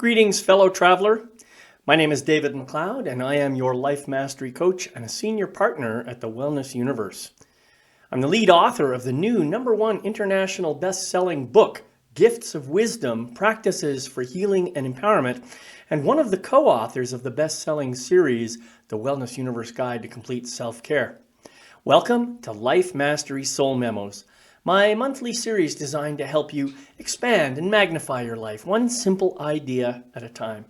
Greetings, fellow traveler. My name is David McLeod, and I am your Life Mastery Coach and a senior partner at the Wellness Universe. I'm the lead author of the new #1 international best-selling book, Gifts of Wisdom, Practices for Healing and Empowerment, and one of the co-authors of the best-selling series, The Wellness Universe Guide to Complete Self-Care. Welcome to Life Mastery Soul Memos, my monthly series designed to help you expand and magnify your life, one simple idea at a time.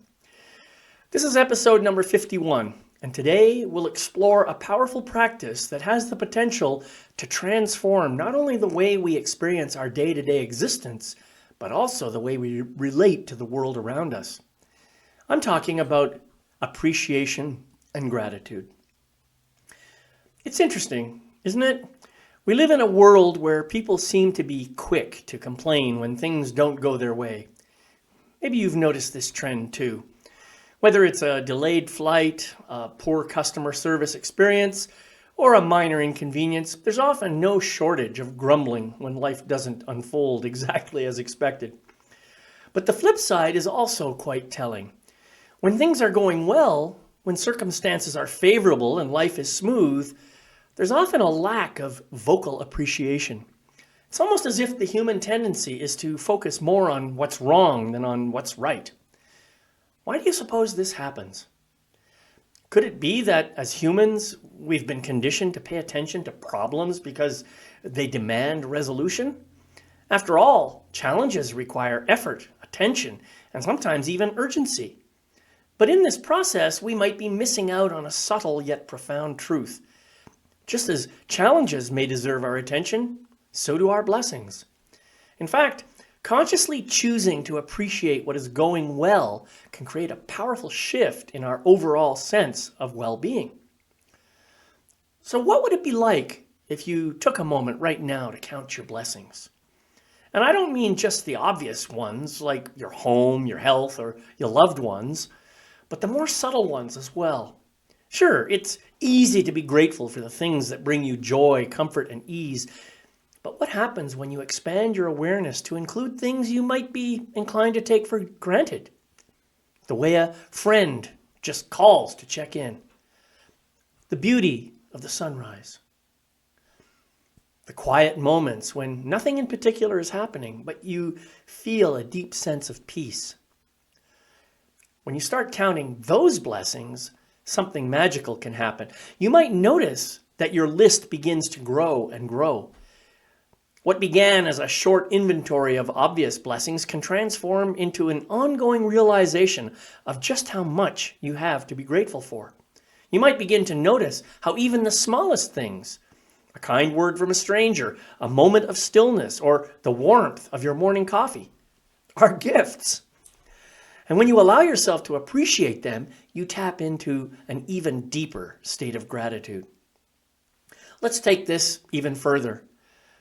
This is episode number 51, and today we'll explore a powerful practice that has the potential to transform not only the way we experience our day-to-day existence, but also the way we relate to the world around us. I'm talking about appreciation and gratitude. It's interesting, isn't it? We live in a world where people seem to be quick to complain when things don't go their way. Maybe you've noticed this trend too. Whether it's a delayed flight, a poor customer service experience, or a minor inconvenience, there's often no shortage of grumbling when life doesn't unfold exactly as expected. But the flip side is also quite telling. When things are going well, when circumstances are favorable and life is smooth, there's often a lack of vocal appreciation. It's almost as if the human tendency is to focus more on what's wrong than on what's right. Why do you suppose this happens? Could it be that as humans, we've been conditioned to pay attention to problems because they demand resolution? After all, challenges require effort, attention, and sometimes even urgency. But in this process, we might be missing out on a subtle yet profound truth. Just as challenges may deserve our attention, so do our blessings. In fact, consciously choosing to appreciate what is going well can create a powerful shift in our overall sense of well-being. So what would it be like if you took a moment right now to count your blessings? And I don't mean just the obvious ones like your home, your health, or your loved ones, but the more subtle ones as well. Sure, it's easy to be grateful for the things that bring you joy, comfort, and ease. But what happens when you expand your awareness to include things you might be inclined to take for granted? The way a friend just calls to check in. The beauty of the sunrise. The quiet moments when nothing in particular is happening, but you feel a deep sense of peace. When you start counting those blessings, something magical can happen. You might notice that your list begins to grow and grow. What began as a short inventory of obvious blessings can transform into an ongoing realization of just how much you have to be grateful for. You might begin to notice how even the smallest things, a kind word from a stranger, a moment of stillness, or the warmth of your morning coffee, are gifts. And when you allow yourself to appreciate them, you tap into an even deeper state of gratitude. Let's take this even further.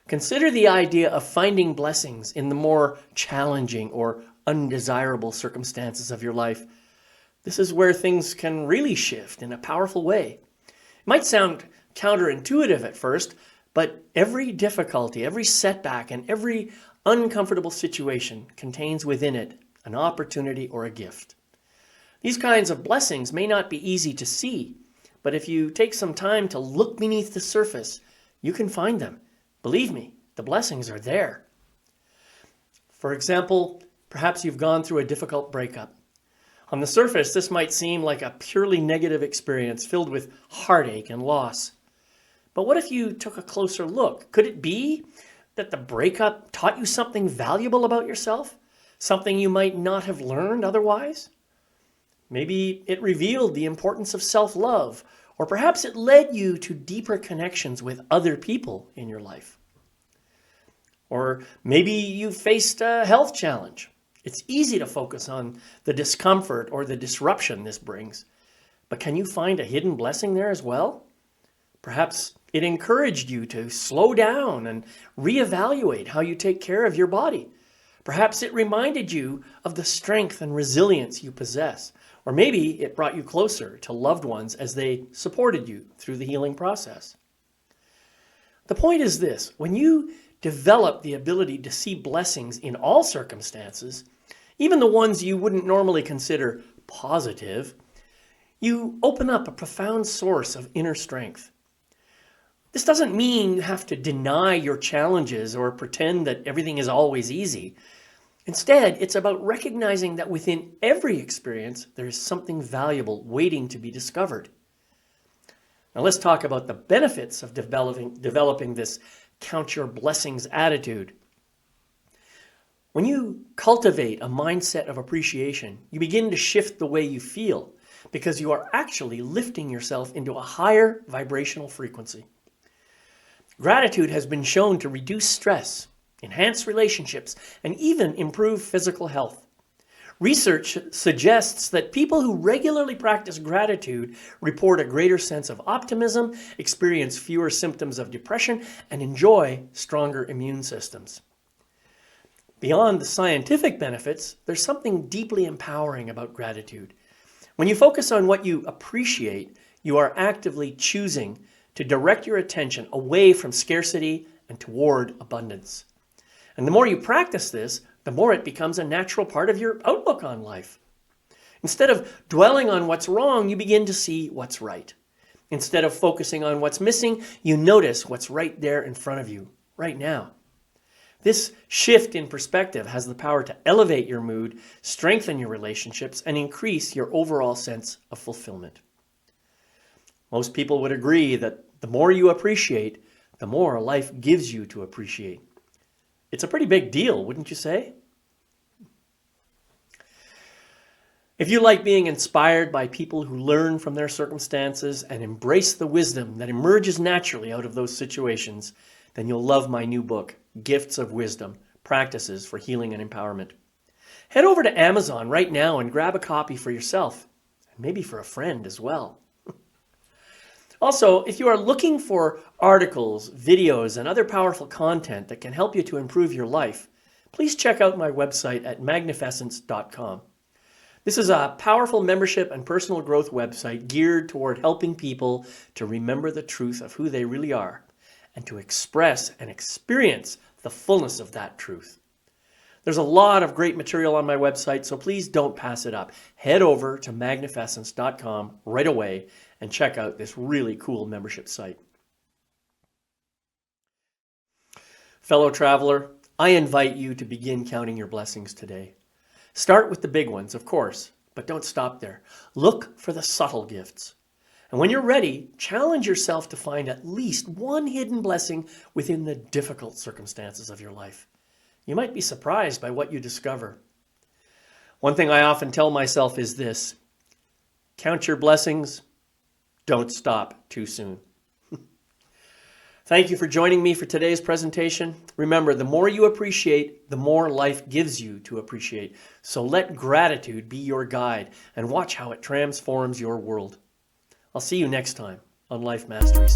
Consider the idea of finding blessings in the more challenging or undesirable circumstances of your life. This is where things can really shift in a powerful way. It might sound counterintuitive at first, but every difficulty, every setback, and every uncomfortable situation contains within it an opportunity or a gift. These kinds of blessings may not be easy to see, but if you take some time to look beneath the surface, you can find them. Believe me, the blessings are there. For example, perhaps you've gone through a difficult breakup. On the surface, this might seem like a purely negative experience filled with heartache and loss. But what if you took a closer look? Could it be that the breakup taught you something valuable about yourself? Something you might not have learned otherwise? Maybe it revealed the importance of self-love, or perhaps it led you to deeper connections with other people in your life. Or maybe you faced a health challenge. It's easy to focus on the discomfort or the disruption this brings, but can you find a hidden blessing there as well? Perhaps it encouraged you to slow down and reevaluate how you take care of your body. Perhaps it reminded you of the strength and resilience you possess. Or maybe it brought you closer to loved ones as they supported you through the healing process. The point is this: when you develop the ability to see blessings in all circumstances, even the ones you wouldn't normally consider positive, you open up a profound source of inner strength. This doesn't mean you have to deny your challenges or pretend that everything is always easy. Instead, it's about recognizing that within every experience, there is something valuable waiting to be discovered. Now let's talk about the benefits of developing this count your blessings attitude. When you cultivate a mindset of appreciation, you begin to shift the way you feel because you are actually lifting yourself into a higher vibrational frequency. Gratitude has been shown to reduce stress, enhance relationships, and even improve physical health. Research suggests that people who regularly practice gratitude report a greater sense of optimism, experience fewer symptoms of depression, and enjoy stronger immune systems. Beyond the scientific benefits, there's something deeply empowering about gratitude. When you focus on what you appreciate, you are actively choosing to direct your attention away from scarcity and toward abundance. And the more you practice this, the more it becomes a natural part of your outlook on life. Instead of dwelling on what's wrong, you begin to see what's right. Instead of focusing on what's missing, you notice what's right there in front of you, right now. This shift in perspective has the power to elevate your mood, strengthen your relationships, and increase your overall sense of fulfillment. Most people would agree that the more you appreciate, the more life gives you to appreciate. It's a pretty big deal, wouldn't you say? If you like being inspired by people who learn from their circumstances and embrace the wisdom that emerges naturally out of those situations, then you'll love my new book, Gifts of Wisdom, Practices for Healing and Empowerment. Head over to Amazon right now and grab a copy for yourself, and maybe for a friend as well. Also, if you are looking for articles, videos, and other powerful content that can help you to improve your life, please check out my website at Magnifessence.com. This is a powerful membership and personal growth website geared toward helping people to remember the truth of who they really are and to express and experience the fullness of that truth. There's a lot of great material on my website, so please don't pass it up. Head over to Magnifessence.com right away and check out this really cool membership site. Fellow traveler, I invite you to begin counting your blessings today. Start with the big ones, of course, but don't stop there. Look for the subtle gifts. And when you're ready, challenge yourself to find at least one hidden blessing within the difficult circumstances of your life. You might be surprised by what you discover. One thing I often tell myself is this: count your blessings, don't stop too soon. Thank you for joining me for today's presentation. Remember, the more you appreciate, the more life gives you to appreciate. So let gratitude be your guide and watch how it transforms your world. I'll see you next time on Life Mastery.